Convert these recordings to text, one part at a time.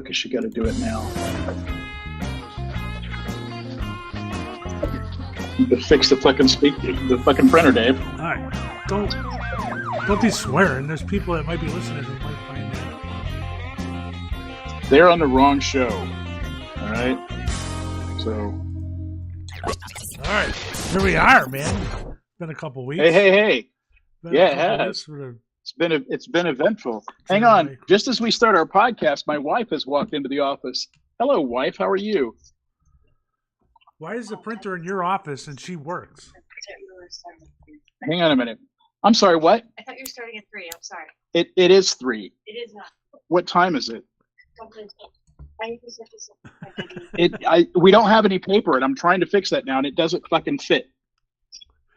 because you got to do it now. To fix the fucking printer, Dave. All right, don't be swearing. There's people that might be listening who might find that. They're on the wrong show. All right. So. All right, here we are, man. Been a couple weeks. Hey. Been Yeah, it has. It's been eventful. Hang on. Just as we start our podcast, my wife has walked into the office. Hello, wife. How are you? Why is the printer in your office and she works? Hang on a minute. I'm sorry, what? I thought you were starting at 3. I'm sorry. It is 3. It is not. What time is it? We don't have any paper, and I'm trying to fix that now, and it doesn't fucking fit.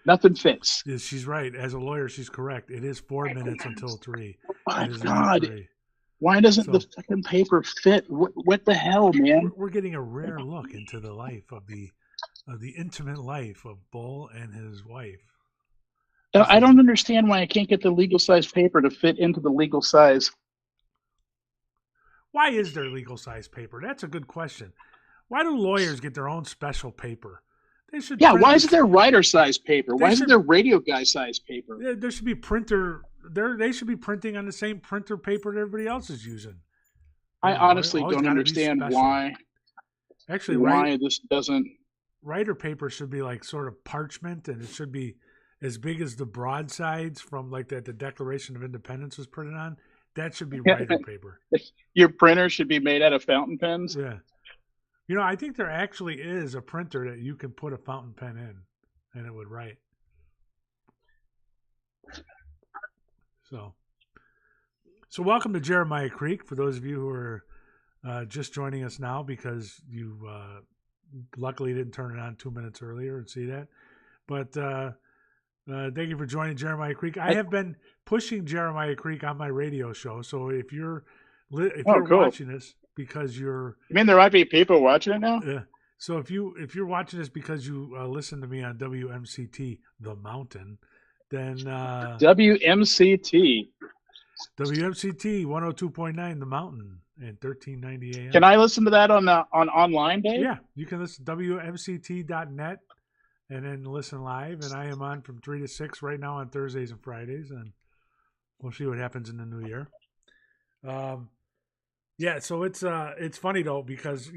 Nothing fits. Yes, she's right. As a lawyer, she's correct. It is 4 minutes until 3. Oh my God. Why doesn't the fucking paper fit? What the hell, man? We're getting a rare look into the life of the intimate life of Bull and his wife. I don't understand why I can't get the legal size paper to fit into the legal size. Why is there legal size paper? That's a good question. Why do lawyers get their own special paper? They should. Yeah, why isn't there writer size paper? Why isn't there radio guy size paper? There should be printer. They should be printing on the same printer paper that everybody else is using. I honestly don't understand why. Actually, why this doesn't. Writer paper should be like sort of parchment, and it should be as big as the broadsides from like that the Declaration of Independence was printed on. That should be writer paper. Your printer should be made out of fountain pens? Yeah. You know, I think there actually is a printer that you can put a fountain pen in and it would write. So welcome to Jeremiah Creek for those of you who are just joining us now because you luckily didn't turn it on 2 minutes earlier and see that. But thank you for joining Jeremiah Creek. I have been pushing Jeremiah Creek on my radio show. So if you're cool. watching this because you're, you mean there might be people watching it now? Yeah. So if you're watching this because you listen to me on WMCT The Mountain, then WMCT 102.9 The Mountain and 1390 AM. Can I listen to that on online, Dave? Yeah, you can listen to WMCT.net and then listen live. And I am on from 3 to 6 right now on Thursdays and Fridays, and we'll see what happens in the new year. Yeah, so it's funny though because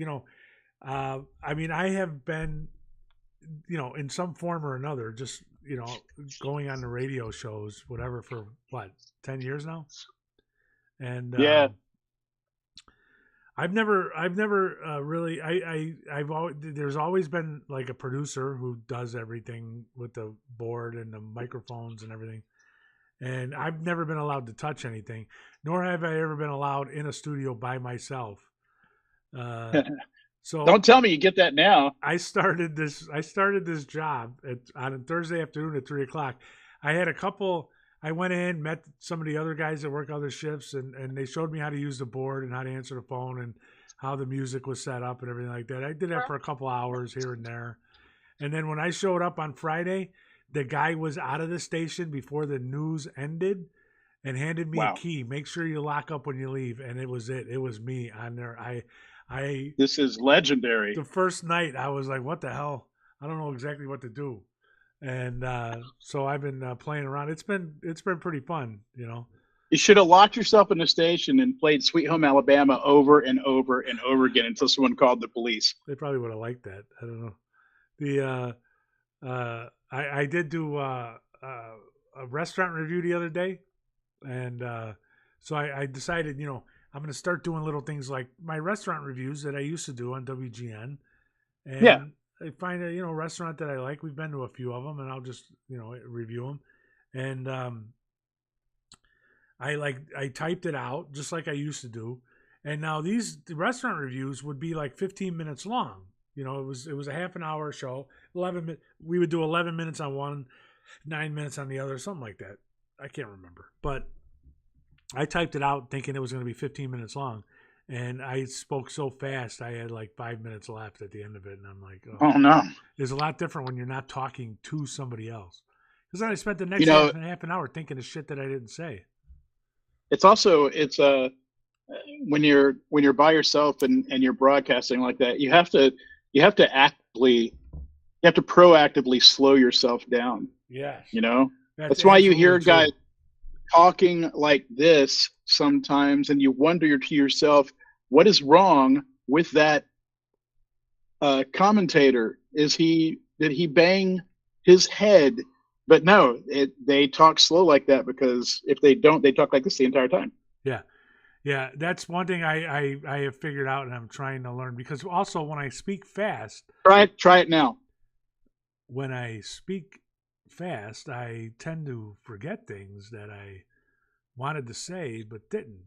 I mean I have been in some form or another just going on the radio shows whatever for 10 years now, and yeah. I've never really I've always, there's always been like a producer who does everything with the board and the microphones and everything, and I've never been allowed to touch anything, nor have I ever been allowed in a studio by myself. So don't tell me you get that now. I started this job on a Thursday afternoon at 3:00. I went in, met some of the other guys that work other shifts, and they showed me how to use the board and how to answer the phone and how the music was set up and everything like that. I did that for a couple hours here and there. And then when I showed up on Friday, the guy was out of the station before the news ended and handed me a key. Make sure you lock up when you leave. And it was it. It was me on there. This is legendary. The first night I was like, what the hell? I don't know exactly what to do. And so I've been playing around. It's been pretty fun, You should have locked yourself in the station and played Sweet Home Alabama over and over and over again until someone called the police. They probably would have liked that. I don't know. I did do a restaurant review the other day, and so I decided, I'm going to start doing little things like my restaurant reviews that I used to do on WGN. And I find a restaurant that I like. We've been to a few of them, and I'll just review them. And I typed it out just like I used to do. And now the restaurant reviews would be like 15 minutes long. It was a half an hour show. We would do 11 minutes on one, 9 minutes on the other, something like that. I can't remember, but I typed it out thinking it was going to be 15 minutes long. And I spoke so fast, I had like 5 minutes left at the end of it. And I'm like, oh no. It's a lot different when you're not talking to somebody else. Because then I spent the next half an hour thinking of shit that I didn't say. It's when you're by yourself and you're broadcasting like that, you have to proactively slow yourself down. Yes. You know, that's why you hear guys talking like this sometimes, and you wonder to yourself, what is wrong with that commentator? Did he bang his head? But no, they talk slow like that because if they don't, they talk like this the entire time. Yeah. Yeah, that's one thing I have figured out, and I'm trying to learn, because also when I speak fast, try it now. When I speak fast, I tend to forget things that I wanted to say but didn't,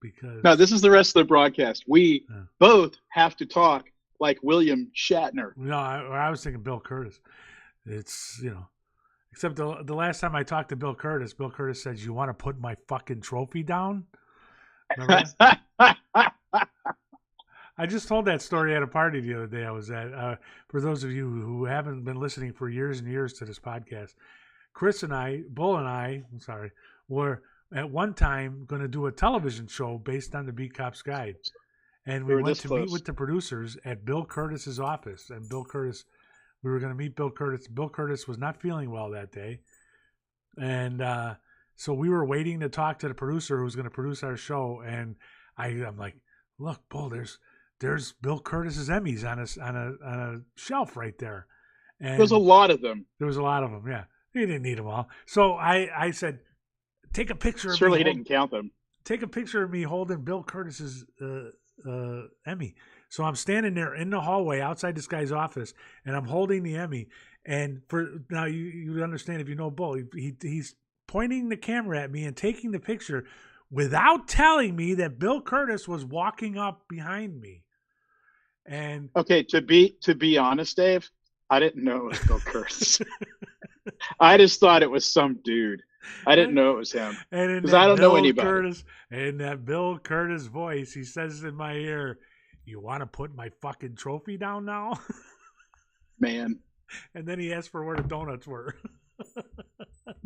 because no, this is the rest of the broadcast. We both have to talk like William Shatner. No, I was thinking Bill Kurtis. It's, except the last time I talked to Bill Kurtis said, "You want to put my fucking trophy down?" Remember that? I just told that story at a party the other day I was at. For those of you who haven't been listening for years and years to this podcast, Bull and I, were at one time going to do a television show based on the Beat Cop's Guide. And we went to meet with the producers at Bill Kurtis's office. And we were going to meet Bill Kurtis. Bill Kurtis was not feeling well that day. And so we were waiting to talk to the producer who was going to produce our show. And I'm like, look, Bull, there's Bill Kurtis's Emmys on a shelf right there. And there's a lot of them. There was a lot of them, yeah. He didn't need them all. So I said, take a picture of me. Surely he didn't count them. Take a picture of me holding Bill Kurtis's Emmy. So I'm standing there in the hallway outside this guy's office, and I'm holding the Emmy. And now you understand, if you know Bull, he's pointing the camera at me and taking the picture without telling me that Bill Kurtis was walking up behind me. And okay, to be honest, Dave, I didn't know it was Bill Kurtis. I just thought it was some dude. I didn't know it was him because I don't know anybody. In that Bill Kurtis voice, he says in my ear, "You want to put my fucking trophy down now?" Man. And then he asked for where the donuts were.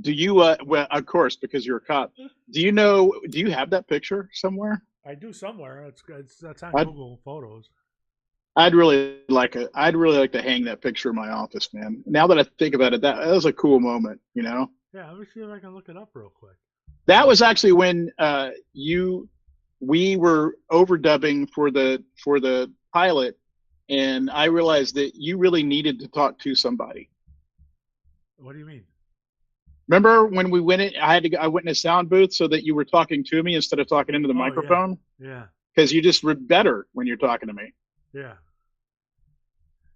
Do you? Well, of course, because you're a cop. Do you have that picture somewhere? I do somewhere. That's on Google Photos. I'd really like to hang that picture in my office, man. Now that I think about it, that was a cool moment, Yeah, let me see if I can look it up real quick. That was actually when we were overdubbing for the pilot, and I realized that you really needed to talk to somebody. What do you mean? Remember when we went in? I went in a sound booth so that you were talking to me instead of talking into the microphone. Yeah. Because you just were better when you're talking to me. Yeah.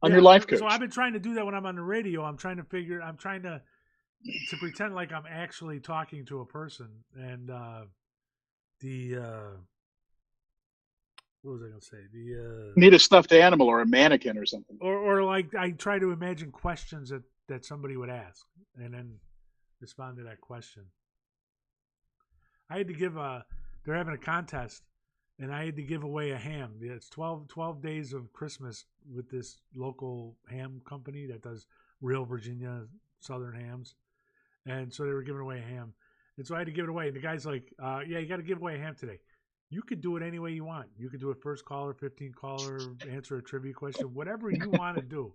I'm your life coach. So I've been trying to do that when I'm on the radio. I'm trying to pretend like I'm actually talking to a person. And what was I going to say? Need a stuffed animal or a mannequin or something. Or like I try to imagine questions that somebody would ask and then respond to that question. I had to they're having a contest, and I had to give away a ham. It's 12 days of Christmas with this local ham company that does real Virginia Southern hams. And so they were giving away a ham. And so I had to give it away. And the guy's like, you got to give away a ham today. You could do it any way you want. You could do it first caller, 15 caller, answer a trivia question, whatever you want to do.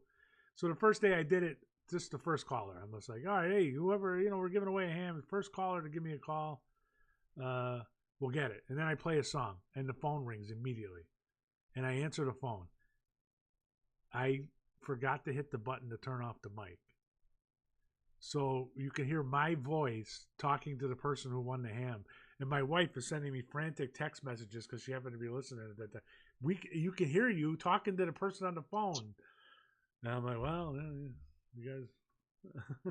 So the first day I did it, just the first caller. I was like, all right, hey, whoever, we're giving away a ham. The first caller to give me a call, we'll get it. And then I play a song, and the phone rings immediately. And I answer the phone. I forgot to hit the button to turn off the mic. So you can hear my voice talking to the person who won the ham. And my wife is sending me frantic text messages because she happened to be listening to that. You can hear you talking to the person on the phone. And I'm like, well, you guys.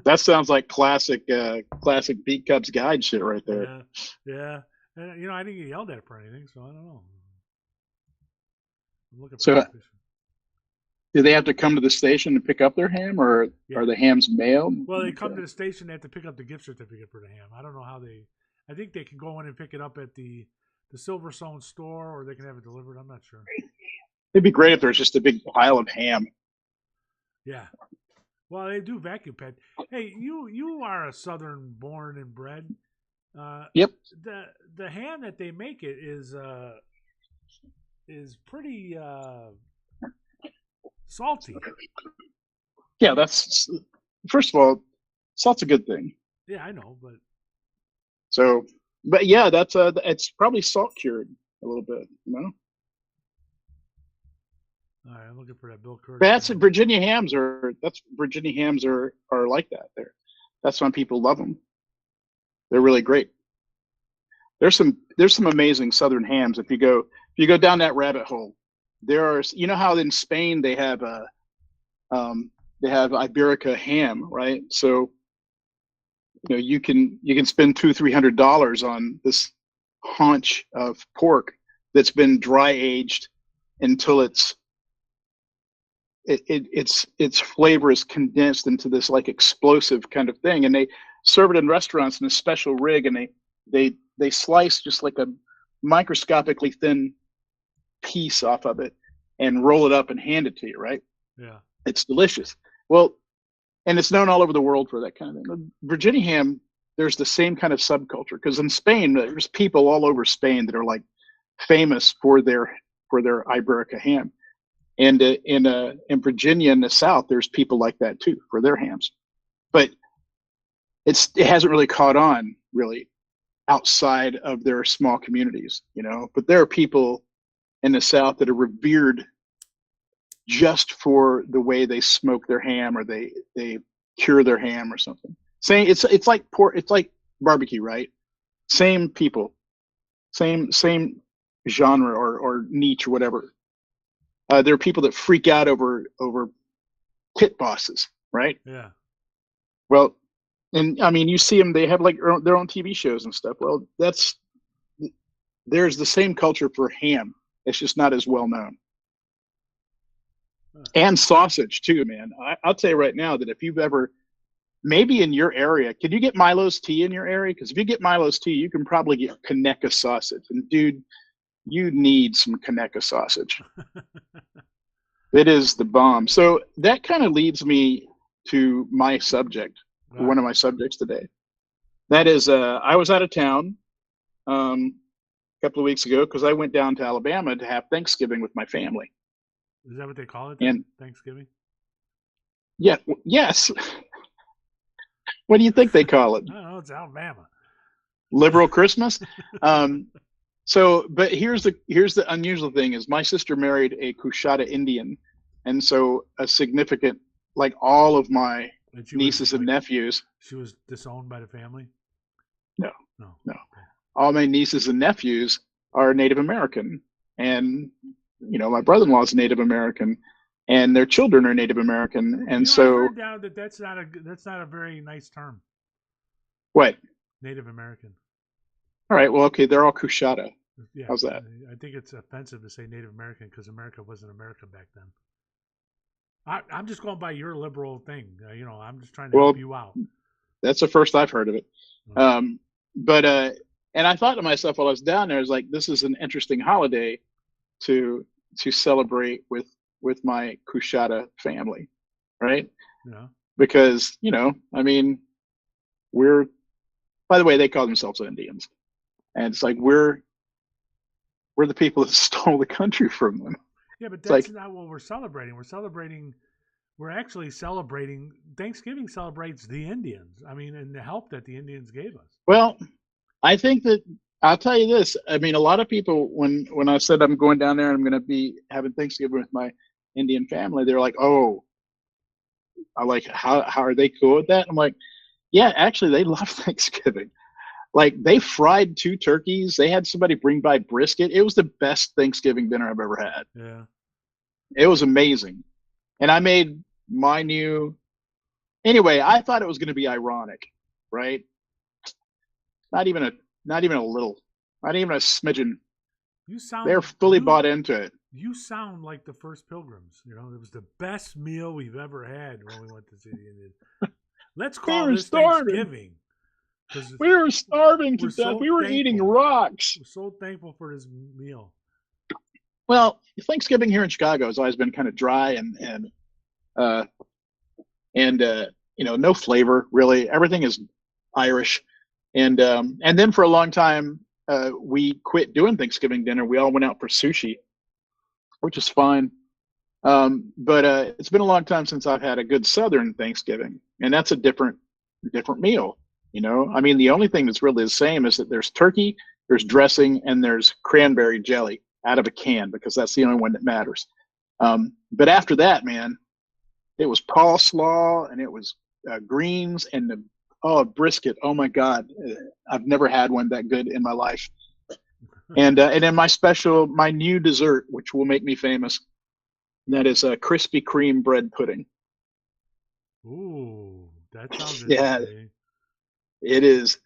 That sounds like classic Beat Cubs guide shit right there. Yeah. And, I didn't get yelled at for anything, so I don't know. I'm looking for so, do they have to come to the station to pick up their ham, or are the hams mailed? Well, they come to the station. They have to pick up the gift certificate for the ham. I don't know how I think they can go in and pick it up at the Silverstone store, or they can have it delivered. I'm not sure. It'd be great if there's just a big pile of ham. Yeah. Well, they do vacuum pack. Hey, you are a Southern born and bred. Yep. The ham that they make it is is pretty salty. Yeah, that's first of all, salt's a good thing. Yeah, I know, but so, but yeah, that's it's probably salt cured a little bit, you know. All right, I'm looking for that Bill Kurtis. That's Virginia hams are like that. That's why people love them. They're really great. There's some amazing southern hams. If you go down that rabbit hole, there are, you know how in Spain they have Iberica ham, right? So you know you can spend $200-300 on this haunch of pork that's been dry aged until its flavor is condensed into this like explosive kind of thing, and they serve it in restaurants in a special rig, and they slice just like a microscopically thin piece off of it and roll it up and hand it to you, right? Yeah, it's delicious. Well, and it's known all over the world for that kind of thing. Virginia ham, there's the same kind of subculture, because in Spain there's people all over Spain that are like famous for their Iberica ham. And in Virginia in the South, there's people like that too for their hams, but it hasn't really caught on really outside of their small communities, you know. But there are people in the South that are revered just for the way they smoke their ham, or they cure their ham or something. Saying it's like pork, it's like barbecue, right? Same people, same genre or niche or whatever. There are people that freak out over pit bosses, right? Yeah. Well, and I mean, you see them; they have like their own TV shows and stuff. Well, there's the same culture for ham. It's just not as well known. Huh. And sausage too, man. I'll tell you right now that if you've ever, maybe in your area, can you get Milo's tea in your area? Because if you get Milo's tea, you can probably get Conecuh sausage. And dude, you need some Conecuh sausage. It is the bomb. So that kind of leads me to my subject, wow. One of my subjects today. That is, I was out of town a couple of weeks ago because I went down to Alabama to have Thanksgiving with my family. Is that what they call it then? And Thanksgiving? Yeah. Yes. What do you think they call it? I don't know. It's Alabama. Liberal Christmas. So, but here's the unusual thing is my sister married a Coushatta Indian, and so a significant, like all of my nieces and nephews. She was disowned by the family? No. All my nieces and nephews are Native American, and you know my brother-in-law is Native American, and their children are Native American, and so. I heard now that's not a very nice term. What? Native American. All right. Well, okay. They're all Coushatta. Yeah, how's that? I think it's offensive to say Native American because America wasn't America back then. I'm just going by your liberal thing. You know, I'm just trying to help you out. That's the first I've heard of it. Okay. And I thought to myself while I was down there, I was like, this is an interesting holiday to celebrate with my Coushatta family, right? Yeah. Because, you know, I mean, by the way, they call themselves Indians. And it's like we're the people that stole the country from them. Yeah, but that's not what we're celebrating. We're actually celebrating. Thanksgiving celebrates the Indians. I mean, and the help that the Indians gave us. Well, I think that I'll tell you this. I mean, a lot of people, when I said I'm going down there and I'm going to be having Thanksgiving with my Indian family, they're like, "Oh, I like how are they cool with that?" I'm like, "Yeah, actually, they love Thanksgiving." Like they fried 2 turkeys. They had somebody bring by brisket. It was the best Thanksgiving dinner I've ever had. Yeah. It was amazing. And I made anyway, I thought it was going to be ironic, right? Not even a little, not even a smidgen. They're fully bought into it. You sound like the first Pilgrims. You know, it was the best meal we've ever had when we went to see the Indians. Let's call this Thanksgiving. We were starving to death. We were eating rocks. We're so thankful for this meal. Well, Thanksgiving here in Chicago has always been kind of dry and you know, no flavor really. Everything is Irish, and then for a long time we quit doing Thanksgiving dinner. We all went out for sushi, which is fine. But it's been a long time since I've had a good Southern Thanksgiving, and that's a different meal. You know, I mean, the only thing that's really the same is that there's turkey, there's dressing, and there's cranberry jelly out of a can, because that's the only one that matters. But after that, man, it was coleslaw, and it was greens, and brisket. Oh my God, I've never had one that good in my life. And then my new dessert, which will make me famous, that is a Krispy Kreme bread pudding. Ooh, that sounds Yeah, interesting. it is.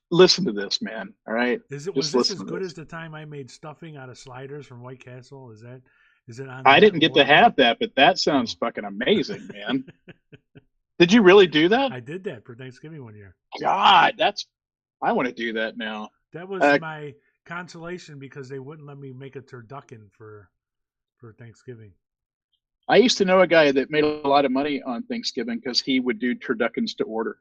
Listen to this, man. All right. Was this as good as the time I made stuffing out of sliders from White Castle? Is it on? I didn't get to have that, but that sounds fucking amazing, man. Did you really do that? I did that for Thanksgiving one year. God, I want to do that now. That was my consolation, because they wouldn't let me make a turducken for Thanksgiving. I used to know a guy that made a lot of money on Thanksgiving because he would do turduckens to order.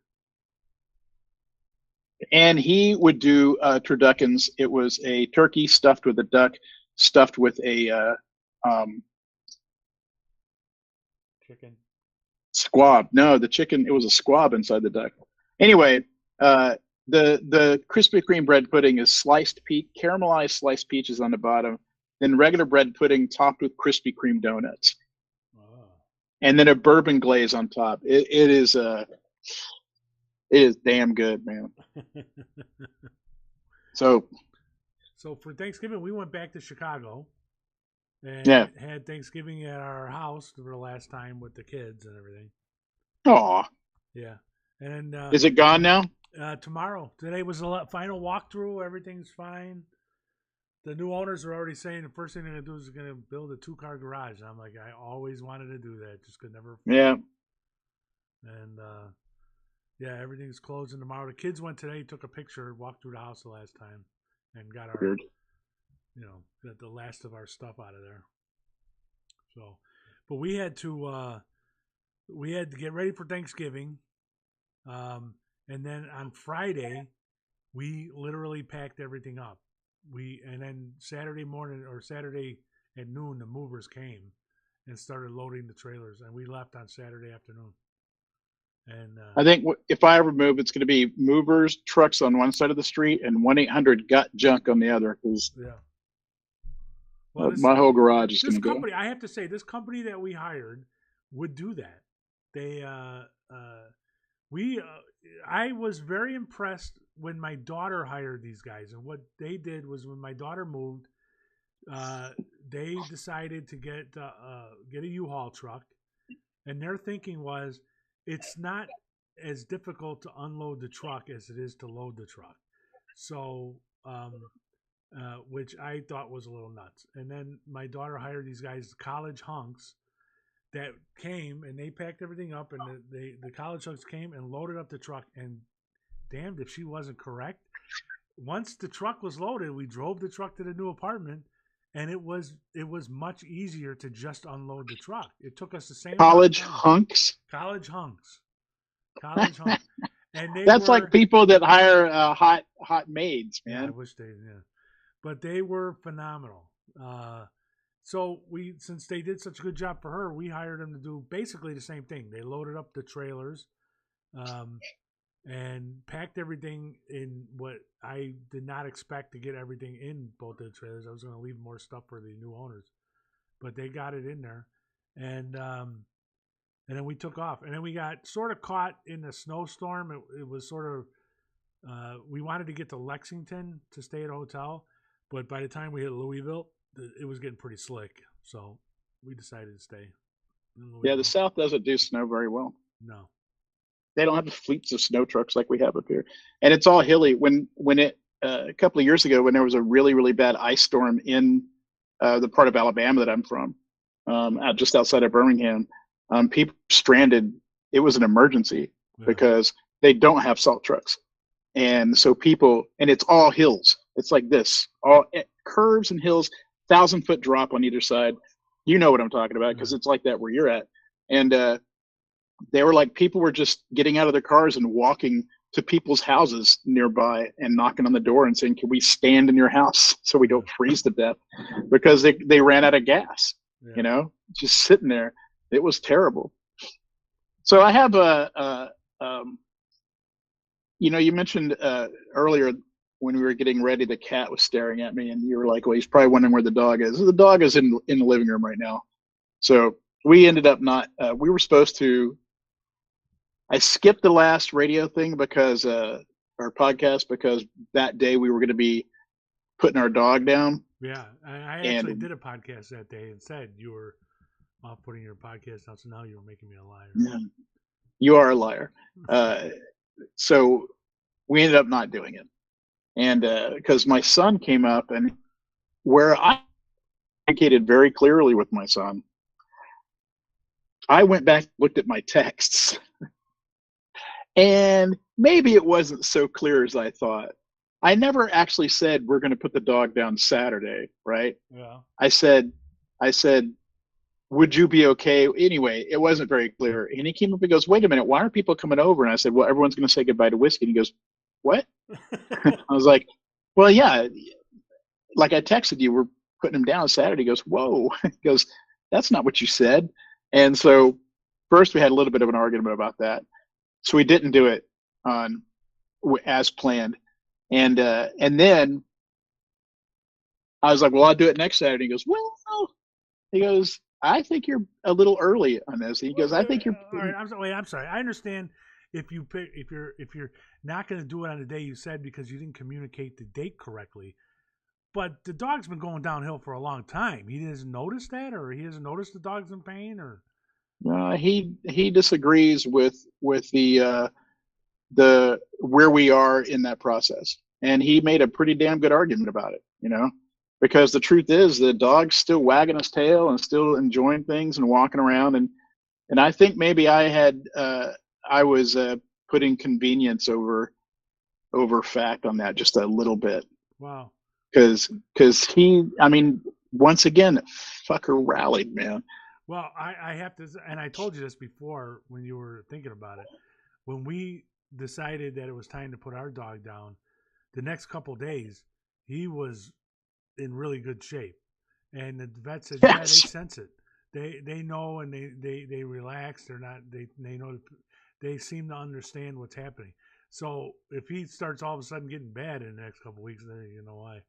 And he would do turduckens. It was a turkey stuffed with a duck, stuffed with a chicken squab. No, the chicken. It was a squab inside the duck. Anyway, the Krispy Kreme bread pudding is caramelized sliced peaches on the bottom, then regular bread pudding topped with Krispy Kreme donuts, and then a bourbon glaze on top. It is damn good, man. So for Thanksgiving, we went back to Chicago and had Thanksgiving at our house for the last time with the kids and everything. Aw. Yeah. And is it gone now? Tomorrow. Today was the final walkthrough. Everything's fine. The new owners are already saying the first thing they're going to do is going to build a 2-car garage. And I'm like, I always wanted to do that. Just could never. Yeah. And yeah, everything's closing tomorrow. The kids went today, took a picture, walked through the house the last time, and got our, got the last of our stuff out of there. So, but we had to get ready for Thanksgiving. And then on Friday, we literally packed everything up. And then Saturday morning or Saturday at noon, the movers came and started loading the trailers, and we left on Saturday afternoon. And I think if I ever move, it's going to be movers, trucks on one side of the street, and 1-800-GOT-JUNK on the other. Because my whole garage is going to go. I have to say, this company that we hired would do that. They I was very impressed when my daughter hired these guys, and what they did was when my daughter moved, they decided to get a U-Haul truck, and their thinking was it's not as difficult to unload the truck as it is to load the truck. So, which I thought was a little nuts. And then my daughter hired these guys, college hunks, that came and they packed everything up, and the college hunks came and loaded up the truck, and damned if she wasn't correct. Once the truck was loaded, we drove the truck to the new apartment, and it was much easier to just unload the truck. It took us the same college hunks. And that's like people that hire hot maids, man. Yeah, I wish but they were phenomenal. So since they did such a good job for her, we hired them to do basically the same thing. They loaded up the trailers, and packed everything in what I did not expect to get everything in both the trailers. I was going to leave more stuff for the new owners, but they got it in there, and then we took off, and then we got sort of caught in a snowstorm. It was sort of we wanted to get to Lexington to stay at a hotel, but by the time we hit Louisville, it was getting pretty slick, so we decided to stay. Yeah, the South doesn't do snow very well. No. They don't have the fleets of snow trucks like we have up here. And it's all hilly. When it a couple of years ago, when there was a really, really bad ice storm in the part of Alabama that I'm from, just outside of Birmingham, people stranded. It was an emergency because they don't have salt trucks. And so and it's all hills. It's like this, all curves and hills, 1,000-foot drop on either side. You know what I'm talking about, because it's like that where you're at. And they were like, people were just getting out of their cars and walking to people's houses nearby and knocking on the door and saying, "Can we stand in your house so we don't freeze to death?" Because they ran out of gas. Yeah. Just sitting there. It was terrible. So I have you mentioned earlier when we were getting ready, the cat was staring at me, and you were like, "Well, he's probably wondering where the dog is." The dog is in the living room right now. So we ended up not. We were supposed to. I skipped the last radio thing because our podcast, because that day we were going to be putting our dog down. Yeah, I actually did a podcast that day and said you were off putting your podcast out, so now you're making me a liar. Yeah, you are a liar. So we ended up not doing it, and because my son came up, and where I communicated very clearly with my son, I went back, looked at my texts, and maybe it wasn't so clear as I thought. I never actually said we're going to put the dog down Saturday, right? Yeah. I said, would you be okay? Anyway, it wasn't very clear. And he came up and goes, "Wait a minute, why aren't people coming over?" And I said, "Well, everyone's going to say goodbye to whiskey." And he goes, "What?" I was like, "Well, yeah, like I texted you, we're putting him down Saturday." He goes, "Whoa." He goes, "That's not what you said." And so first we had a little bit of an argument about that. So we didn't do it on as planned. And then I was like, "Well, I'll do it next Saturday." He goes, "Well," he goes, "I think you're a little early on this." He goes, "I think you're." All right, I'm sorry. I understand if you're not going to do it on the day you said because you didn't communicate the date correctly. But the dog's been going downhill for a long time. He doesn't notice that, or he doesn't notice the dog's in pain, or He disagrees with the where we are in that process, and he made a pretty damn good argument about it. Because the truth is the dog's still wagging his tail and still enjoying things and walking around, and I think maybe I was putting convenience over fact on that just a little bit. Wow. Because once again, fucker rallied, man. Well, I have to, and I told you this before when you were thinking about it. When we decided that it was time to put our dog down, the next couple days, he was in really good shape. And the vet said, "Yeah, they sense it. They know, and they relax. They're not, they know, they seem to understand what's happening." So if he starts all of a sudden getting bad in the next couple of weeks, then you know why.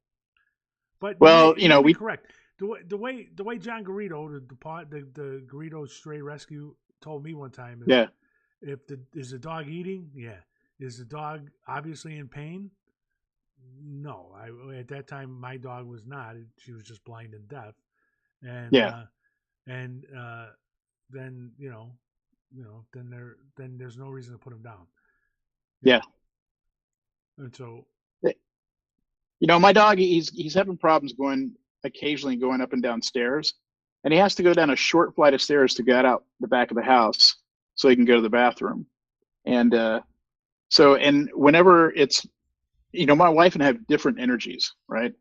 But you may be correct. The way John Garrido, the Garrido Stray Rescue, told me one time is, is the dog eating? Yeah. Is the dog obviously in pain? No. At that time my dog was not. She was just blind and deaf. And then then there's no reason to put him down. Yeah. And so my dog, he's having problems occasionally going up and down stairs, and he has to go down a short flight of stairs to get out the back of the house so he can go to the bathroom. And and whenever it's, my wife and I have different energies, right?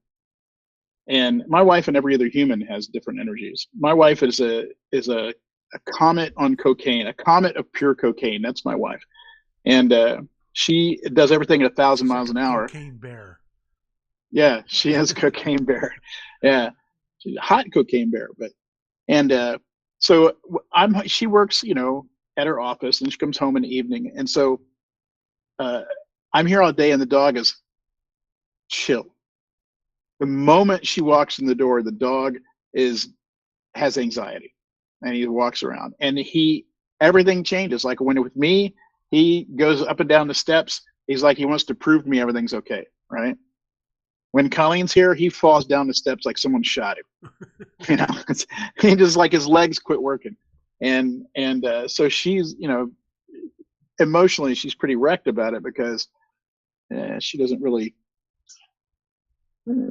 And my wife and every other human has different energies. My wife is a comet on cocaine, a comet of pure cocaine. That's my wife. And she does everything at 1,000 miles an hour. Cocaine bear. Yeah, she has a cocaine bear. Yeah, she's a hot cocaine bear. So she works, at her office, and she comes home in the evening. And so I'm here all day, and the dog is chill. The moment she walks in the door, the dog has anxiety, and he walks around, and everything changes. Like when with me, he goes up and down the steps. He's like, he wants to prove to me everything's okay, right? When Colleen's here, he falls down the steps like someone shot him. He just, like, his legs quit working, and so she's, emotionally she's pretty wrecked about it because she doesn't really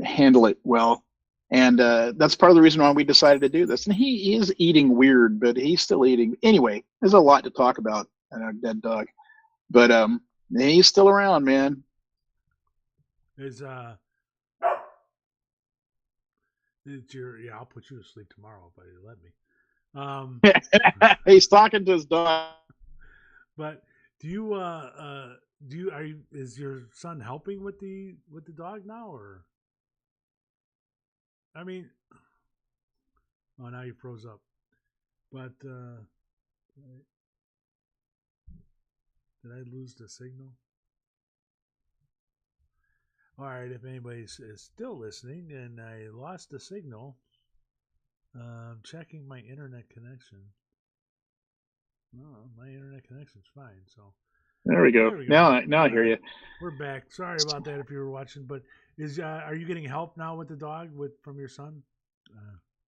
handle it well, and that's part of the reason why we decided to do this. And he is eating weird, but he's still eating anyway. There's a lot to talk about in a dead dog, but he's still around, man. I'll put you to sleep tomorrow if you let me. He's talking to his dog. But do you is your son helping with the dog now, or? I mean, oh, now you froze up. But did I lose the signal? All right, if anybody is still listening and I lost the signal, I'm checking my internet connection. No, my internet connection's fine. So there we go. Now I hear you. We're back. Sorry about that if you were watching, but are you getting help now with the dog from your son?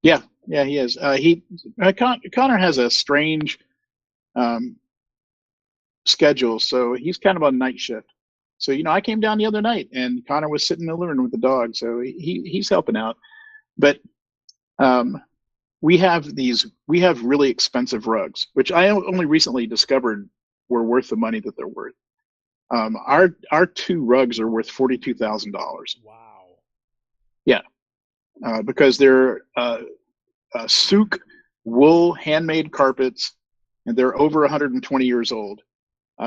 Yeah, he is. Connor has a strange schedule, so he's kind of on night shift. So I came down the other night and Connor was sitting in the living room with the dog, so he's helping out. But we have really expensive rugs, which I only recently discovered were worth the money that they're worth. Our 2 rugs are worth $42,000. Wow. Yeah, because they're souk wool handmade carpets, and they're over 120 years old,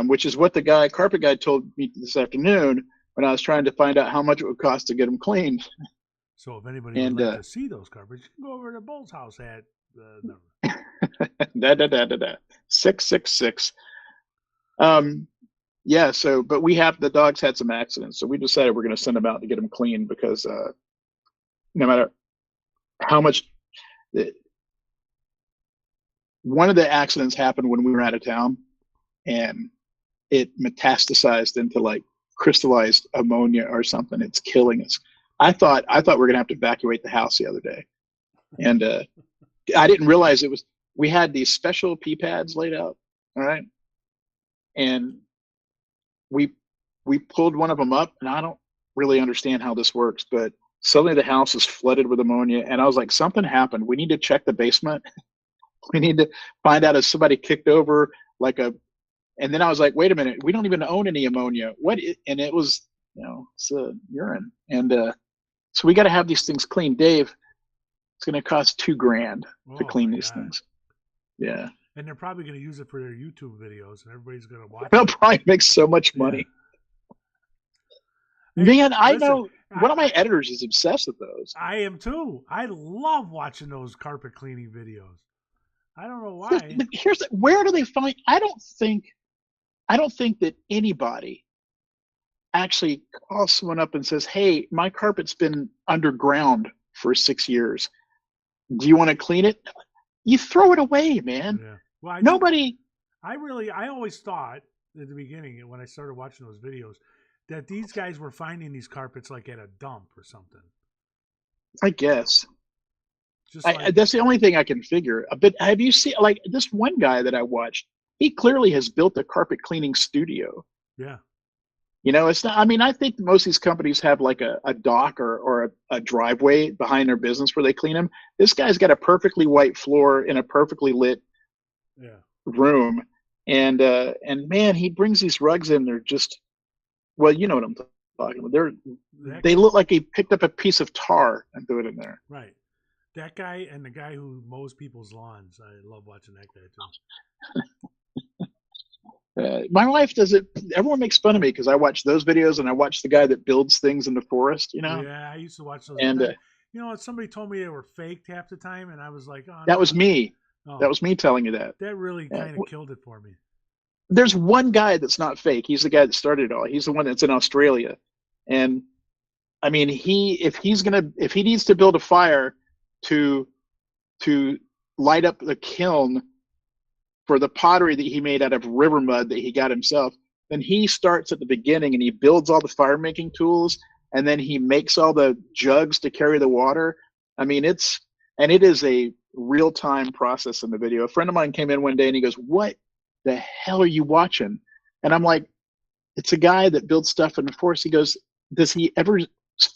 which is what the carpet guy told me this afternoon when I was trying to find out how much it would cost to get them cleaned. So if anybody would like to see those carpets, you can go over to Bull's house at the number. 666. Yeah. So, but the dogs had some accidents, so we decided we're going to send them out to get them cleaned because no matter how much. One of the accidents happened when we were out of town, and it metastasized into like crystallized ammonia or something. It's killing us. I thought we were gonna have to evacuate the house the other day, and I didn't realize we had these special pee pads laid out. All right, and we pulled one of them up, and I don't really understand how this works, but suddenly the house is flooded with ammonia, and I was like, something happened. We need to check the basement. We need to find out if somebody kicked over and then I was like, wait a minute, we don't even own any ammonia. And it was, it's urine. And so we got to have these things cleaned. Dave, it's going to cost $2,000 to clean these things. Yeah. And they're probably going to use it for their YouTube videos, and everybody's going to watch They'll probably make so much money. Yeah. Man, I know one of my editors is obsessed with those. I am too. I love watching those carpet cleaning videos. I don't know why. Where do they find? I don't think that anybody actually calls someone up and says, "Hey, my carpet's been underground for 6 years. Do you want to clean it?" You throw it away, man. Yeah. Well, I always thought at the beginning when I started watching those videos that these guys were finding these carpets like at a dump or something. I guess. That's the only thing I can figure. But have you seen this one guy that I watched? He clearly has built a carpet cleaning studio. Yeah. It's not. I mean, I think most of these companies have like a dock or a driveway behind their business where they clean them. This guy's got a perfectly white floor in a perfectly lit room, and man, he brings these rugs in. They're just, well, you know what I'm talking about. They look like he picked up a piece of tar and threw it in there. Right. That guy and the guy who mows people's lawns. I love watching that guy too. My wife does it. Everyone makes fun of me because I watch those videos and I watch the guy that builds things in the forest. Yeah, I used to watch those. And somebody told me they were faked half the time, and I was like, "Oh, no, that was me. Oh, that was me telling you that." That really kind of killed it for me. There's one guy that's not fake. He's the guy that started it all. He's the one that's in Australia, and I mean, if he needs to build a fire to light up the kiln for the pottery that he made out of river mud that he got himself, then he starts at the beginning and he builds all the fire making tools, and then he makes all the jugs to carry the water. I mean, it is a real time process in the video. A friend of mine came in one day and he goes, "What the hell are you watching?" And I'm like, "It's a guy that builds stuff in the forest." He goes, "Does he ever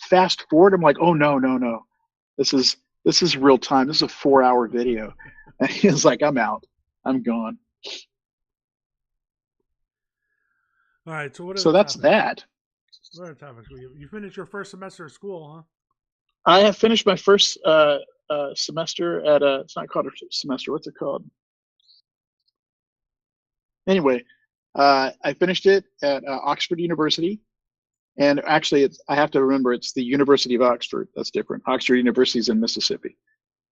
fast forward?" I'm like, "Oh, no. This is real time. This is a 4-hour video." And he was like, "I'm out. I'm gone." All right. So that's that. What are the topics? You finished your first semester of school, huh? I have finished my first semester at it's not called a semester. What's it called? Anyway, I finished it at Oxford University. And actually, I have to remember it's the University of Oxford. That's different. Oxford University is in Mississippi.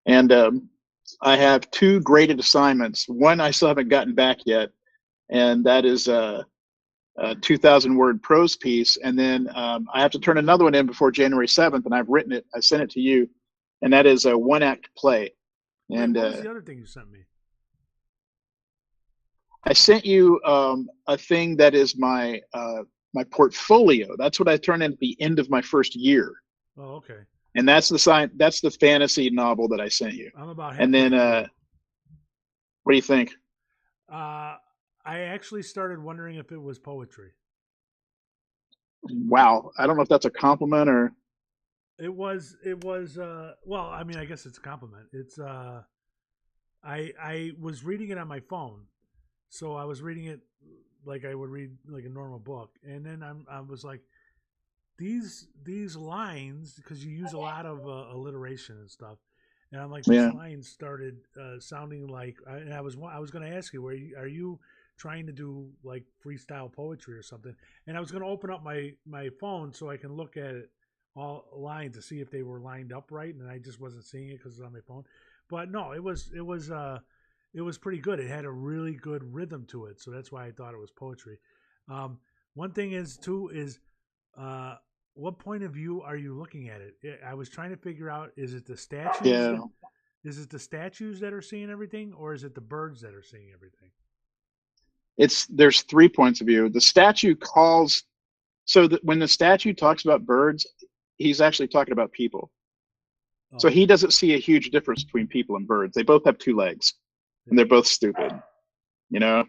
And I have 2 graded assignments. One I still haven't gotten back yet, and that is a 2,000-word prose piece. And then I have to turn another one in before January 7th, and I've written it. I sent it to you, and that is a 1-act play. And what was the other thing you sent me? I sent you a thing that is my portfolio. That's what I turn in at the end of my first year. Oh, okay. And that's the fantasy novel that I sent you. I'm about and then what do you think? I actually started wondering if it was poetry. Wow, I don't know if that's a compliment or It was well, I mean, I guess it's a compliment. It's I was reading it on my phone. So I was reading it like I would read like a normal book, and then I was like, these lines, because you use a lot of alliteration and stuff, and I'm like, these lines started sounding like, and I was going to ask you, are you trying to do like freestyle poetry or something? And I was going to open up my phone so I can look at it all lines to see if they were lined up right, and I just wasn't seeing it because it's on my phone. But no, it was pretty good. It had a really good rhythm to it, so that's why I thought it was poetry. One thing is too is what point of view are you looking at it? I was trying to figure out: is it the statues? Yeah. Is it the statues that are seeing everything, or is it the birds that are seeing everything? There's 3 points of view. The statue calls, so that when the statue talks about birds, he's actually talking about people. Oh. So he doesn't see a huge difference between people and birds. They both have 2 legs. And they're both stupid, you know?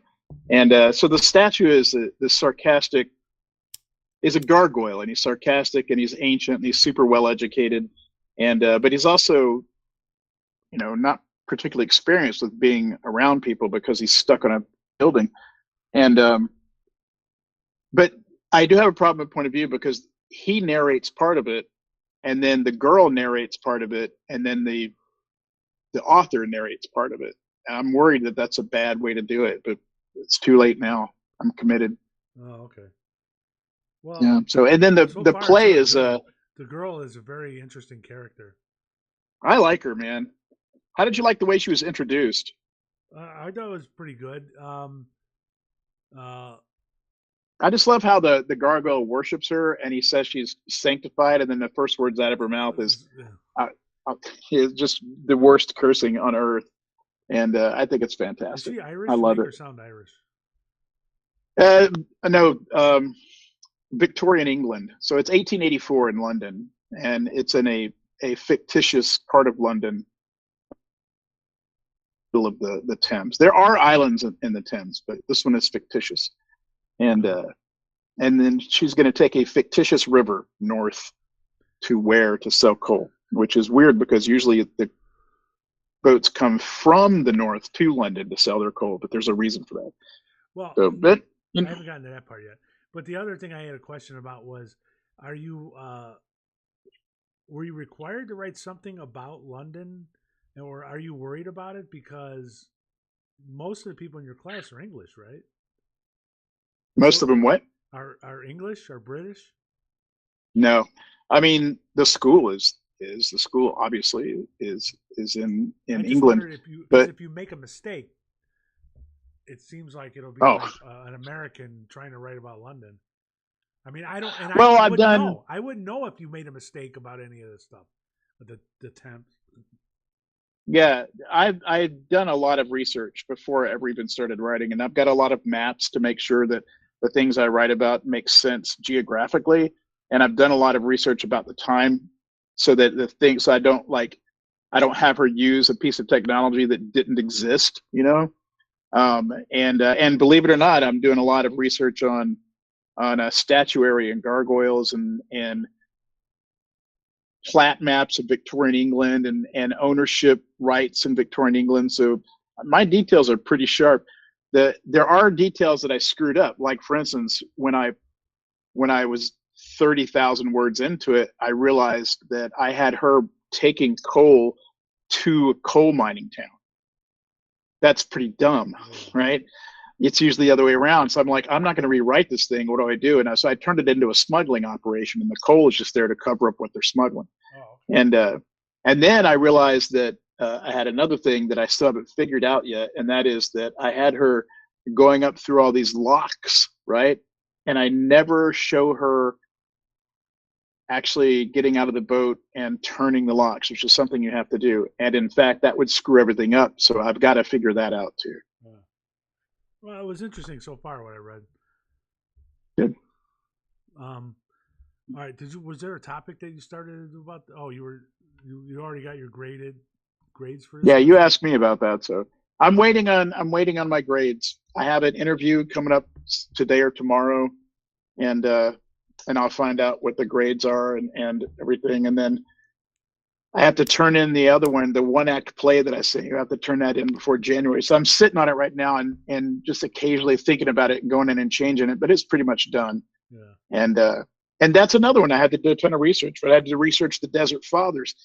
And so the statue is this sarcastic, is a gargoyle, and he's sarcastic, and he's ancient, and he's super well educated. And but he's also, you know, not particularly experienced with being around people because he's stuck on a building. And but I do have a problem with point of view because he narrates part of it, and then the girl narrates part of it, and then the author narrates part of it. I'm worried that that's a bad way to do it, but it's too late now. I'm committed. Oh, okay. Well, yeah. So, and then the play is the girl is a very interesting character. I like her, man. How did you like the way she was introduced? I thought it was pretty good. I just love how the gargoyle worships her, and he says she's sanctified, and then the first words out of her mouth is just the worst cursing on earth. And I think it's fantastic. Is she Irish? I love Make it. her sound Irish. No, Victorian England. So it's 1884 in London, and it's in a fictitious part of London, middle of the Thames. There are islands in the Thames, but this one is fictitious. And then she's going to take a fictitious river north to sell coal, which is weird because usually the boats come from the north to London to sell their coal, but there's a reason for that. Well, so, but, I haven't gotten to that part yet. But the other thing I had a question about was, were you required to write something about London, or are you worried about it? Because most of the people in your class are English, right? Most of them what? Are English or British? No. I mean, the school is the school obviously is in England. If you make a mistake, it seems like it'll be like an American trying to write about London. I mean, I don't. And I wouldn't know if you made a mistake about any of this stuff. The Thames. Yeah, I've done a lot of research before I ever even started writing, and I've got a lot of maps to make sure that the things I write about make sense geographically. And I've done a lot of research about the time, so that the things I don't have her use a piece of technology that didn't exist, you know. And believe it or not, I'm doing a lot of research on statuary and gargoyles and plat maps of Victorian England and ownership rights in Victorian England. So my details are pretty sharp. There are details that I screwed up. Like for instance, when I was 30,000 words into it, I realized that I had her taking coal to a coal mining town. That's pretty dumb, right? it's usually the other way around. So I'm like, I'm not going to rewrite this thing. What do I do? And so I turned it into a smuggling operation, and the coal is just there to cover up what they're smuggling. Oh, okay. And then I realized that I had another thing that I still haven't figured out yet, and that is that I had her going up through all these locks, right? And I never show her actually getting out of the boat and turning the locks, which is something you have to do. And in fact, that would screw everything up. So I've got to figure that out too. Yeah. Well, it was interesting so far what I read. Good. All right. Was there a topic that you started to do about? Oh, you already got your grades for this? Yeah, you asked me about that. So I'm waiting on my grades. I have an interview coming up today or tomorrow, and I'll find out what the grades are and everything. And then I have to turn in the other one, the 1-act play that I sent you. I have to turn that in before January. So I'm sitting on it right now and just occasionally thinking about it and going in and changing it, but it's pretty much done. Yeah. And that's another one I had to do a ton of research, but I had to research the Desert Fathers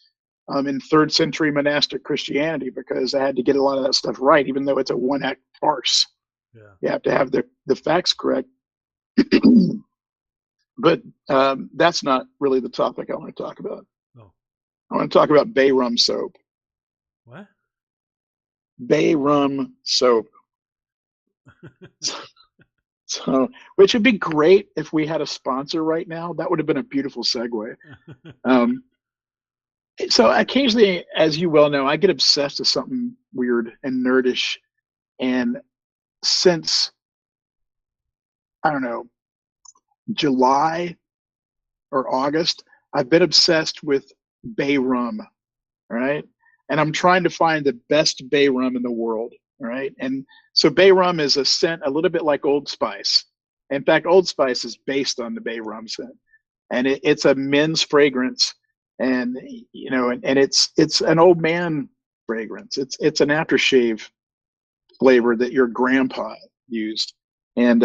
in 3rd century monastic Christianity, because I had to get a lot of that stuff right, even though it's a 1-act farce. Yeah. You have to have the facts correct. But that's not really the topic I want to talk about. Oh. I want to talk about bay rum soap. What? Bay rum soap. So, which would be great if we had a sponsor right now. That would have been a beautiful segue. So occasionally, as you well know, I get obsessed with something weird and nerdish. And since, I don't know, July or August, I've been obsessed with bay rum, right? And I'm trying to find the best bay rum in the world, right? And so bay rum is a scent a little bit like Old Spice. In fact, Old Spice is based on the bay rum scent, and it's a men's fragrance, and it's an old man fragrance. It's an aftershave flavor that your grandpa used, and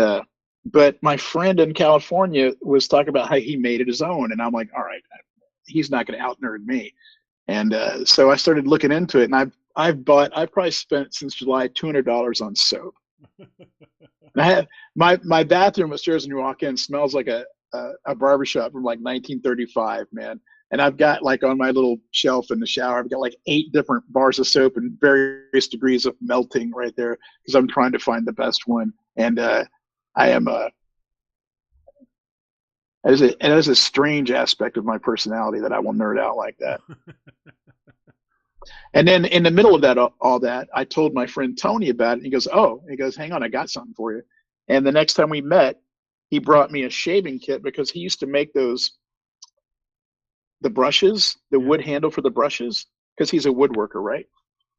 but my friend in California was talking about how he made it his own, and I'm like, all right, he's not going to out nerd me. And so I started looking into it, and I've probably spent since July $200 on soap. And I have my bathroom upstairs when you walk in smells like a barbershop from like 1935, man. And I've got like on my little shelf in the shower, I've got like 8 different bars of soap and various degrees of melting right there because I'm trying to find the best one. And I am it is a strange aspect of my personality that I will nerd out like that. And then in the middle of that, all that, I told my friend Tony about it. He goes, hang on, I got something for you. And the next time we met, he brought me a shaving kit because he used to make the brushes, the wood handle for the brushes, because he's a woodworker, right?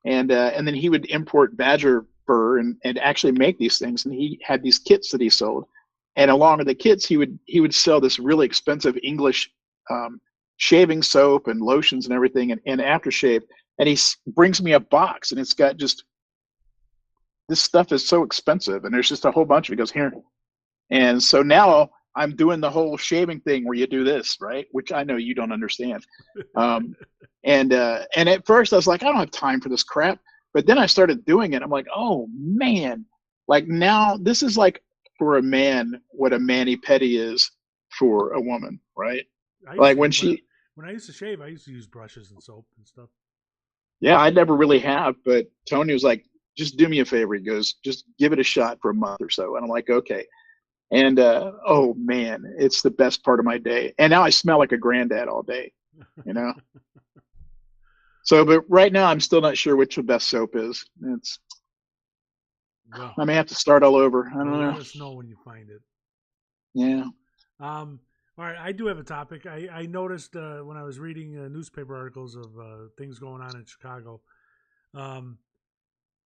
And then he would import badger fur and actually make these things. And he had these kits that he sold. And along with the kits, he would sell this really expensive English shaving soap and lotions and everything and aftershave. And he brings me a box, and it's got just, this stuff is so expensive, and there's just a whole bunch of it. He goes, here. And so now I'm doing the whole shaving thing where you do this, right? Which I know you don't understand. And at first I was like, I don't have time for this crap. But then I started doing it. I'm like, oh man, like now this is like for a man what a mani-pedi is for a woman, right? Like when I used to shave, I used to use brushes and soap and stuff. Yeah, I never really have, but Tony was like, just do me a favor. He goes, just give it a shot for a month or so. And I'm like, okay. And oh man, it's the best part of my day. And now I smell like a granddad all day, you know? So, but right now I'm still not sure which the best soap is. I may have to start all over. I don't know. Let us know when you find it. Yeah. All right, I do have a topic. I noticed when I was reading newspaper articles of things going on in Chicago,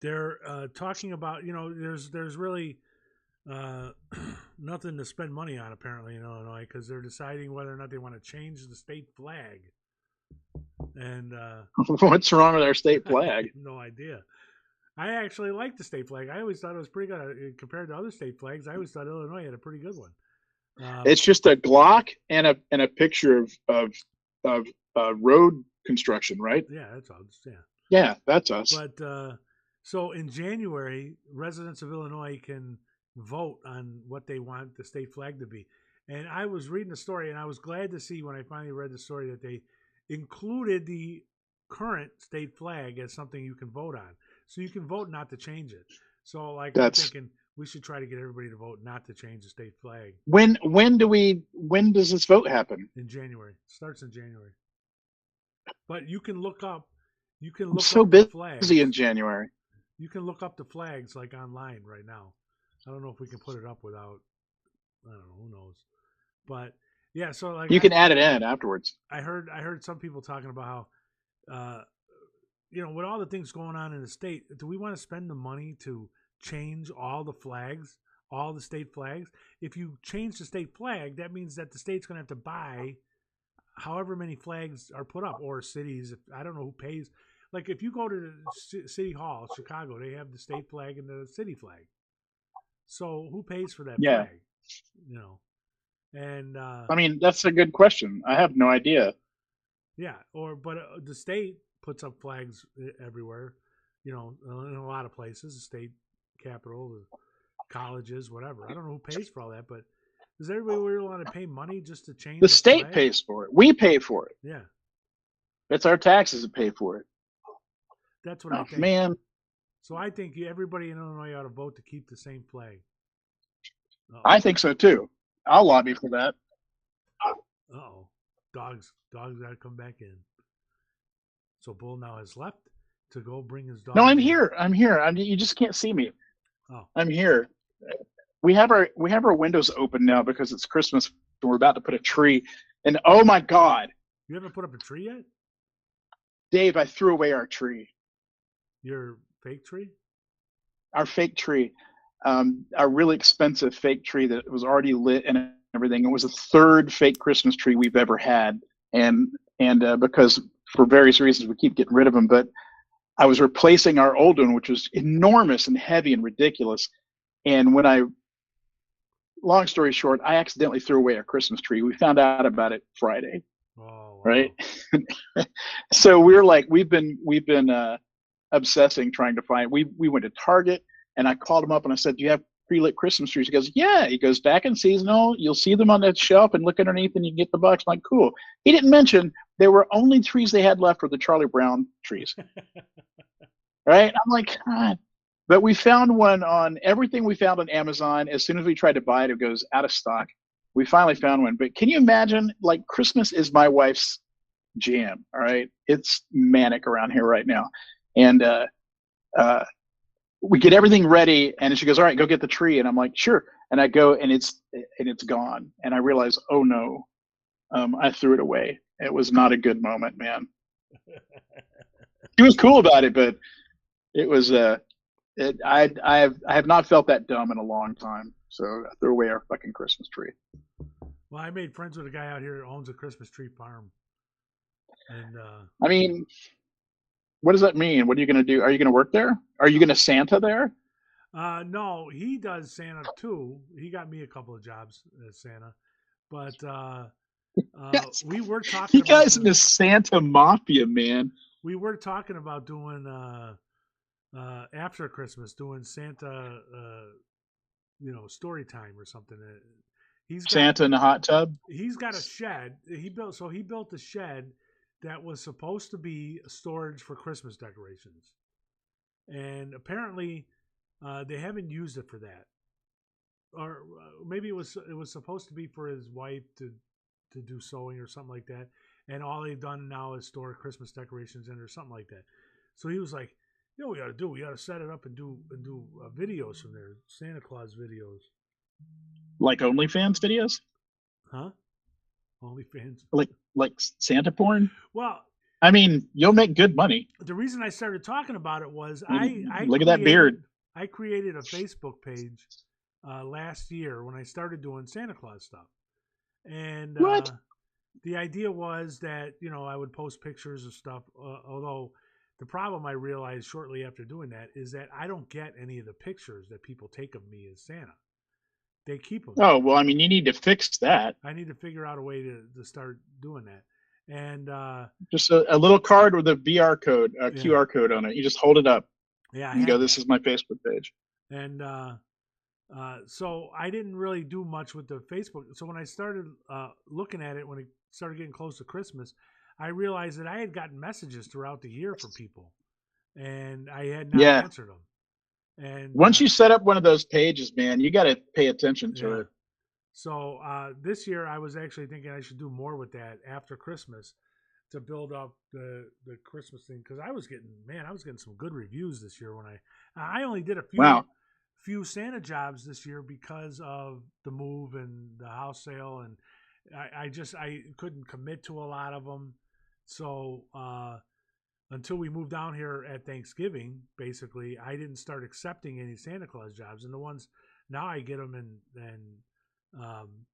they're talking about, there's really nothing to spend money on apparently in Illinois because they're deciding whether or not they want to change the state flag. And what's wrong with our state flag? I have no idea. I actually like the state flag. I always thought it was pretty good compared to other state flags. I always thought Illinois had a pretty good one. It's just a Glock and a picture of road construction, right? Yeah, that's us. Yeah. Yeah, that's us. But So in January, residents of Illinois can vote on what they want the state flag to be. And I was reading the story, and I was glad to see when I finally read the story that they included the current state flag as something you can vote on. So you can vote not to change it. So like I'm thinking we should try to get everybody to vote not to change the state flag. When does this vote happen? In January. It starts in January. But you can look up the flags. Busy in January. You can look up the flags like online right now. I don't know if we can put it up without, I don't know, who knows. But yeah, so like you can add it in afterwards. I heard some people talking about how, with all the things going on in the state, do we want to spend the money to change all the flags, all the state flags? If you change the state flag, that means that the state's going to have to buy however many flags are put up, or cities. I don't know who pays. Like if you go to the City Hall, Chicago, they have the state flag and the city flag. So who pays for that flag? And I mean, that's a good question. I have no idea. Yeah, but the state puts up flags everywhere. In a lot of places, the state capitol, the colleges, whatever. I don't know who pays for all that, but does everybody really want to pay money just to change the state flag? pays for it. We pay for it. Yeah, it's our taxes that pay for it. That's what I think. Man. So I think everybody in Illinois ought to vote to keep the same flag. I think so too. I'll lobby for that. Uh-oh. Dogs got to come back in. So Bull now has left to go bring his dog. No, I'm here. You just can't see me. Oh. I'm here. We have our windows open now because it's Christmas and we're about to put a tree. And oh my God. You haven't put up a tree yet? Dave, I threw away our tree. Your fake tree? Our fake tree. Our really expensive fake tree that was already lit and everything. It was the third fake Christmas tree we've ever had. And because for various reasons we keep getting rid of them, but I was replacing our old one, which was enormous and heavy and ridiculous. And long story short, I accidentally threw away our Christmas tree. We found out about it Friday. Oh, wow. Right. So we've been obsessing trying to find. We went to Target and I called him up and I said, "Do you have pre-lit Christmas trees?" He goes, "Yeah." He goes, "Back in seasonal, you'll see them on that shelf and look underneath and you can get the box." I'm like, cool. He didn't mention there were only trees they had left were the Charlie Brown trees. Right? I'm like, God. But we found one on everything we found on Amazon. As soon as we tried to buy it, it goes out of stock. We finally found one. But can you imagine, like, Christmas is my wife's jam, all right? It's manic around here right now. And we get everything ready, and she goes, "All right, go get the tree." And I'm like, "Sure." And I go, and it's gone. And I realize, oh no, I threw it away. It was not a good moment, man. She was cool about it, but it was I have not felt that dumb in a long time. So I threw away our fucking Christmas tree. Well, I made friends with a guy out here that owns a Christmas tree farm. And I mean, what does that mean? What are you going to do? Are you going to work there? Are you going to Santa there? No, he does Santa too. He got me a couple of jobs as Santa. But Yes. we were talking you guys in the Santa Mafia, man. We were talking about doing after Christmas, doing Santa story time or something. Santa in a hot tub. He's got a shed. He built a shed that was supposed to be storage for Christmas decorations, and apparently they haven't used it for that, or maybe it was supposed to be for his wife to do sewing or something like that, and all they've done now is store Christmas decorations in or something like that. So he was like, "You know what we ought to do? We ought to set it up and do videos from there, Santa Claus videos." Like OnlyFans videos? Huh? OnlyFans? Like Santa porn? Well, I mean, you'll make good money. The reason I started talking about it was look at that beard. I created a Facebook page last year when I started doing Santa Claus stuff. And what? The idea was that, I would post pictures of stuff, although the problem I realized shortly after doing that is that I don't get any of the pictures that people take of me as Santa. They keep them. Oh, well, I mean, you need to fix that. I need to figure out a way to start doing that. And just a little card with a QR code, QR code on it. You just hold it up. Yeah, I and had go, that. "This is my Facebook page." And so I didn't really do much with the Facebook. So when I started looking at it, when it started getting close to Christmas, I realized that I had gotten messages throughout the year from people, and I had not Yeah. answered them. And Once you set up one of those pages, man, you got to pay attention to yeah, it. so this year I was actually thinking I should do more with that after Christmas to build up the Christmas thing, because I was getting some good reviews this year when I only did a Wow. few Santa jobs this year because of the move and the house sale, and I couldn't commit to a lot of them. So until we moved down here at Thanksgiving, basically, I didn't start accepting any Santa Claus jobs, and the ones now I get them, and um,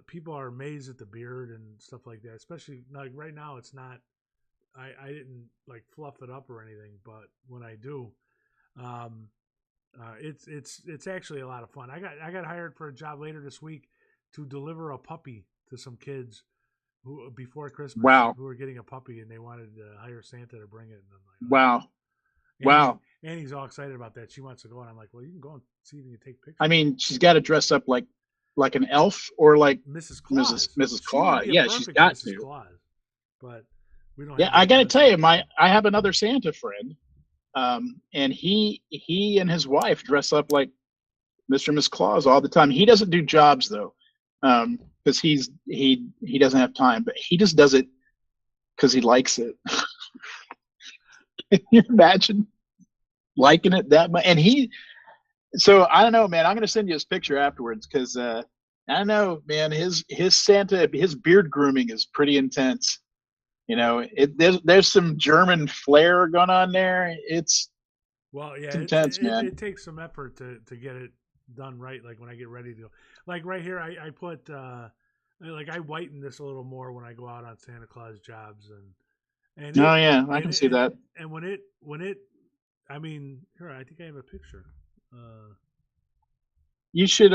people are amazed at the beard and stuff like that. Especially like right now, it's not. I didn't like fluff it up or anything, but when I do, um, it's actually a lot of fun. I got hired for a job later this week to deliver a puppy to some kids who before Christmas Wow. who were getting a puppy, and they wanted to hire Santa to bring it. And I'm like, Wow. Wow. Annie's all excited about that. She wants to go, and I'm like, well, you can go and see if you can take pictures. I mean, she's got to dress up like an elf or like Mrs. Claus. Mrs. She would Claus. be a Yeah, she's perfect got Mrs. to. Claus, but we don't. Yeah, have I that got to tell you, luxury. I have another Santa friend, and he and his wife dress up like Mr. and Miss Claus all the time. He doesn't do jobs though, because he doesn't have time, but he just does it because he likes it. Can you imagine liking it that much? So I don't know, man. I'm gonna send you his picture afterwards because I don't know, man. His Santa, his beard grooming is pretty intense. You know, there's some German flair going on there. It's intense, man. It takes some effort to get it done right. Like when I get ready to, like right here, I put like I whiten this a little more when I go out on Santa Claus jobs, and Oh it yeah, I can see that. and when it, I mean, here I think I have a picture. You should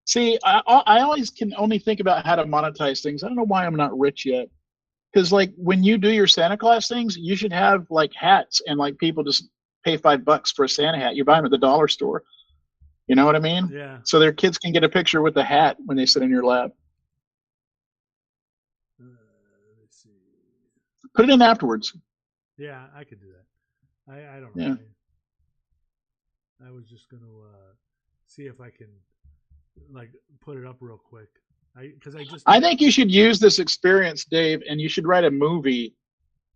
see. I always can only think about how to monetize things. I don't know why I'm not rich yet. Because like when you do your Santa Claus things, you should have like hats and like people just pay $5 for a Santa hat. You buy them at the dollar store. You know what I mean? Yeah. So their kids can get a picture with the hat when they sit in your lap. Let's see. Put it in afterwards. Yeah, I could do that. I don't Yeah. know. I was just gonna see if I can like put it up real quick. I think you should use this experience, Dave, and you should write a movie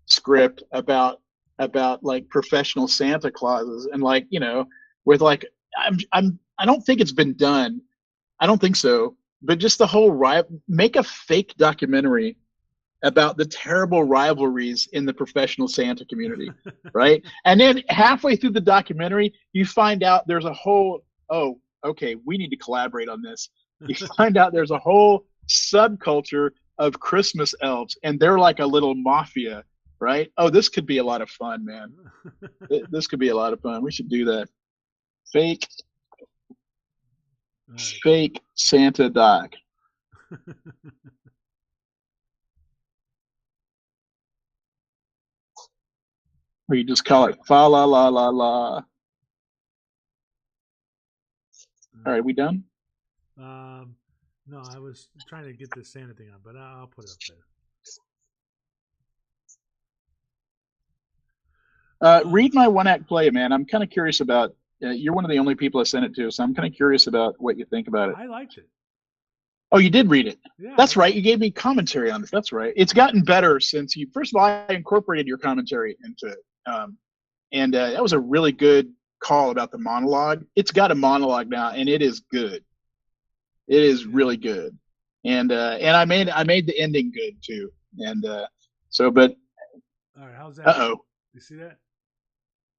script about like professional Santa Clauses and like, you know, with like I don't think it's been done. I don't think so. But just the whole make a fake documentary about the terrible rivalries in the professional Santa community, right? And then halfway through the documentary, you find out there's a whole, oh, okay, we need to collaborate on this. You find out there's a whole subculture of Christmas elves, and they're like a little mafia, right? Oh, this could be a lot of fun, man. This could be a lot of fun. We should do that. Fake Santa doc. Or you just call it fa la la la la. All right, we done? No, I was trying to get this Santa thing on, but I'll put it up there. Read my one-act play, man. I'm kind of curious about. You're one of the only people I sent it to, so I'm kind of curious about what you think about it. I liked it. Oh, you did read it. Yeah, that's right. You gave me commentary on this. That's right. It's gotten better since you. First of all, I incorporated your commentary into it, and that was a really good call about the monologue. It's got a monologue now, and it is good. It is really good, and I made the ending good too, and so. But all right, how's that? Uh-oh. You see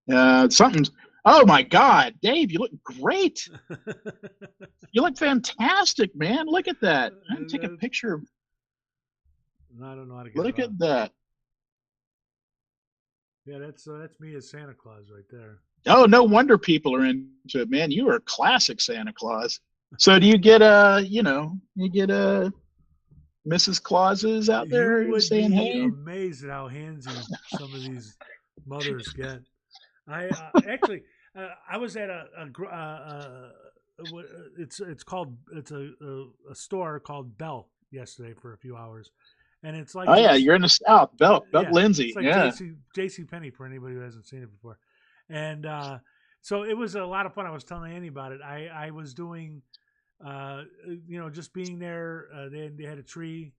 that? Something's. Oh my God, Dave, you look great. You look fantastic, man. Look at that. I'm gonna take a picture. I don't know how to get Look at that. Yeah, that's me as Santa Claus right there. Oh, no wonder people are into it, man. You are a classic Santa Claus. So do you get Mrs. Clauses out there you would saying be hey? Amazed at how handsy some of these mothers get. I actually I was at it's called a store called Bell yesterday for a few hours, and it's like Oh yeah, you're in the South, Belt yeah, it's Lindsay. like Yeah, JC Penney for anybody who hasn't seen it before, and so it was a lot of fun. I was telling Annie about it. I was doing, just being there. They had a tree,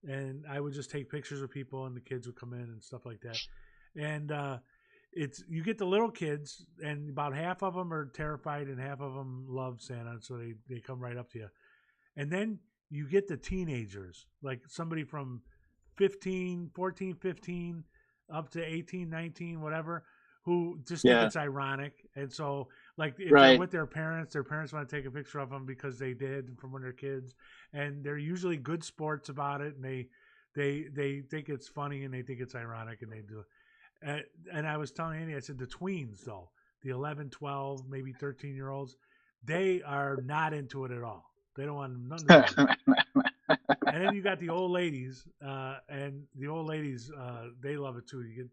and I would just take pictures of people, and the kids would come in and stuff like that, and it's you get the little kids, and about half of them are terrified, and half of them love Santa, so they come right up to you, and then you get the teenagers, like somebody from 15 up to 18, 19, whatever, who just think yeah, it's ironic. And so, like, if they're right. with their parents want to take a picture of them because they did from when they're kids. And they're usually good sports about it. And they think it's funny and they think it's ironic and they do it. And I was telling Andy, I said, the tweens, though, the 11, 12, maybe 13-year-olds, they are not into it at all. They don't want nothing to do with it. And then you got the old ladies, and the old ladies, they love it too. You get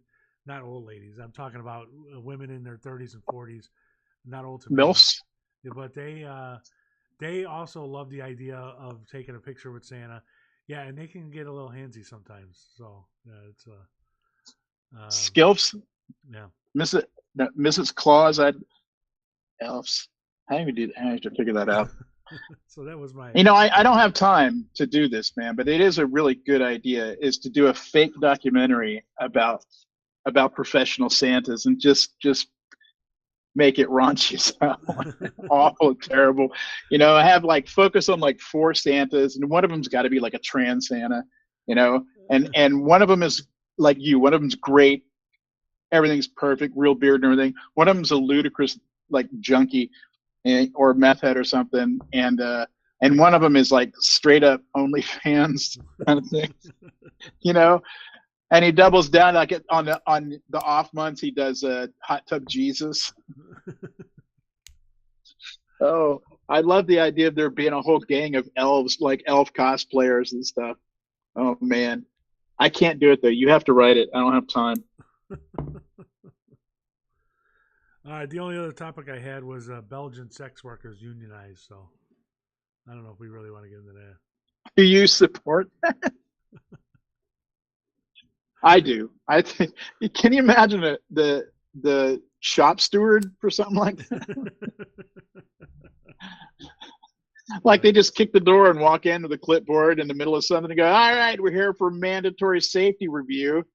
not old ladies. I'm talking about women in their 30s and 40s, not old to me, Milfs. but they also love the idea of taking a picture with Santa. Yeah, and they can get a little handsy sometimes. So yeah, it's Skilfs. yeah. Mrs. Claus. Elves. How do you do? How do you figure that out? So that was my. I don't have time to do this, man, but it is a really good idea is to do a fake documentary about professional Santas and just make it raunchy, so awful, terrible. I have like focus on like 4 Santas, and one of them's got to be like a trans Santa, and one of them is like you. One of them's great, everything's perfect, real beard and everything. One of them's a ludicrous like junkie or meth head or something, and one of them is like straight up OnlyFans kind of thing, and he doubles down like on the off months he does hot tub Jesus. Oh, I love the idea of there being a whole gang of elves, like elf cosplayers and stuff. Oh man, I can't do it though. You have to write it. I don't have time. The only other topic I had was Belgian sex workers unionized. So I don't know if we really want to get into that. Do you support that? I do. I think. Can you imagine the shop steward for something like that? Like they just kick the door and walk in with a clipboard in the middle of something and go, "All right, we're here for mandatory safety review."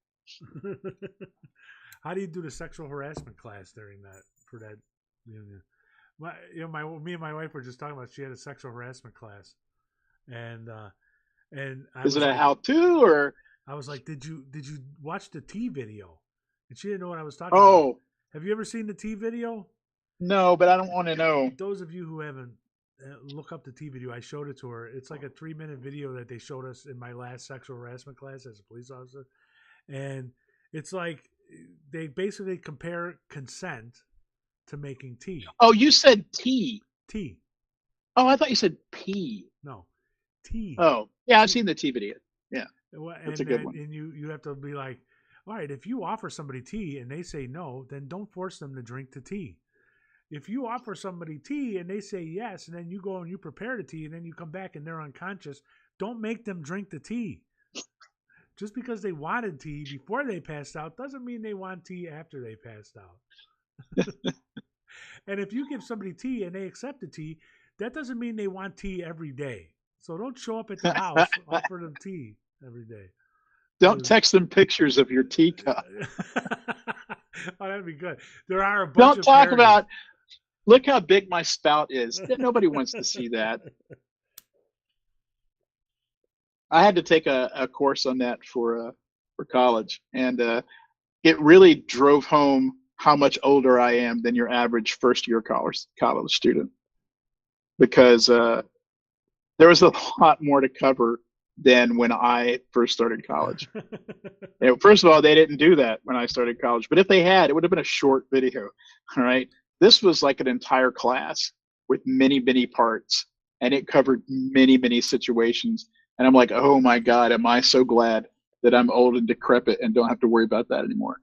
How do you do the sexual harassment class during that for that union? Me and my wife were just talking about she had a sexual harassment class, and I Is was it a like, how-to or? I was like, did you watch the T video? And she didn't know what I was talking about. Oh Have you ever seen the T video? no, but I don't want to know. Those of you who haven't, look up the T video. I showed it to her. It's like a 3-minute video that they showed us in my last sexual harassment class as a police officer, and it's like they basically compare consent to making tea. Oh, you said tea. Tea. Oh, I thought you said pee. No, tea. Oh, yeah, I've seen the tea video. Yeah, that's a good one. And you have to be like, all right, if you offer somebody tea and they say no, then don't force them to drink the tea. If you offer somebody tea and they say yes, and then you go and you prepare the tea and then you come back and they're unconscious, don't make them drink the tea. Just because they wanted tea before they passed out doesn't mean they want tea after they passed out. And if you give somebody tea and they accept the tea, that doesn't mean they want tea every day. So don't show up at the house, offer them tea every day. Don't text them pictures of your teacup. Oh, that'd be good. There are a bunch Don't of talk parodies. about, look how big my spout is. Nobody wants to see that. I had to take a course on that for college, and it really drove home how much older I am than your average first-year college student, because there was a lot more to cover than when I first started college. First of all, they didn't do that when I started college, but if they had, it would have been a short video. All right, this was like an entire class with many, many parts, and it covered many, many situations. And I'm like, oh my God, am I so glad that I'm old and decrepit and don't have to worry about that anymore.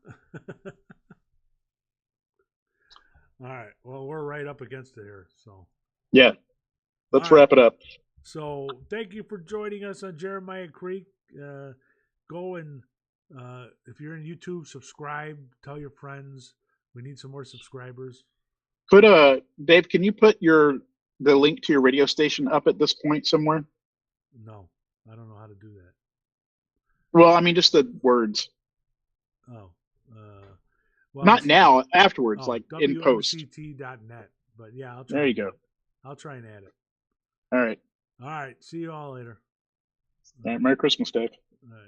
All right. Well, we're right up against it here. So, Yeah. Let's all right. wrap it up. So, thank you for joining us on Jeremiah Creek. Go and, if you're in YouTube, subscribe. Tell your friends. We need some more subscribers. Dave, can you put the link to your radio station up at this point somewhere? No, I don't know how to do that. Well, I mean, just the words. Oh, well, Not now, afterwards, like in post. WMCT.net. But yeah, I'll try. There you go. I'll try and add it. All right. All right. See you all later. All right. Merry Christmas, Dave. All right.